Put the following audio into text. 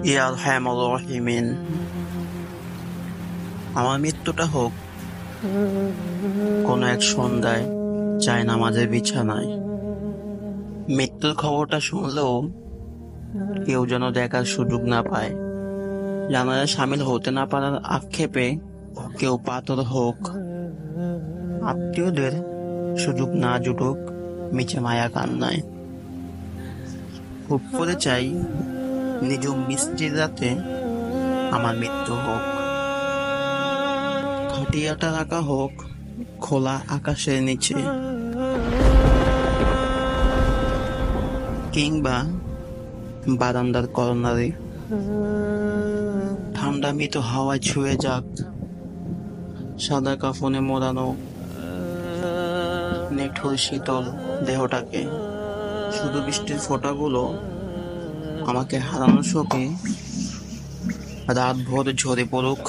ইয়া আরহামার রাহিমিন। আমার মৃত্যুটা হোক কোনো এক সন্ধ্যায় জায়নামাজের বিছানায়। মৃত্যুর খবরটা শুনলেও কেউ যেন দেখার সুযোগ না পায়। জানাজায় সামিল হতে না পারার আক্ষেপে কেউ পাথর হোক। আত্মীয়দের সুযোগ না জুটুক মিছে মায়া কান্নায়। খুব করে চাই নিজ মিষ্টির রাতে আমার মৃত্যু হোক। খাটিয়াটা রাখা হোক খোলা আকাশের নিচে, কিংবা বারান্দার কর্নারে। ঠান্ডা মৃত হাওয়ায় ছুঁয়ে যাক সাদা কাফনে মোড়ানো নিঠুর শীতল দেহটাকে। শুধু বৃষ্টির ফোঁটাগুলো আমাকে হারানোর শোকে রাত ভোর ঝরে পড়ুক।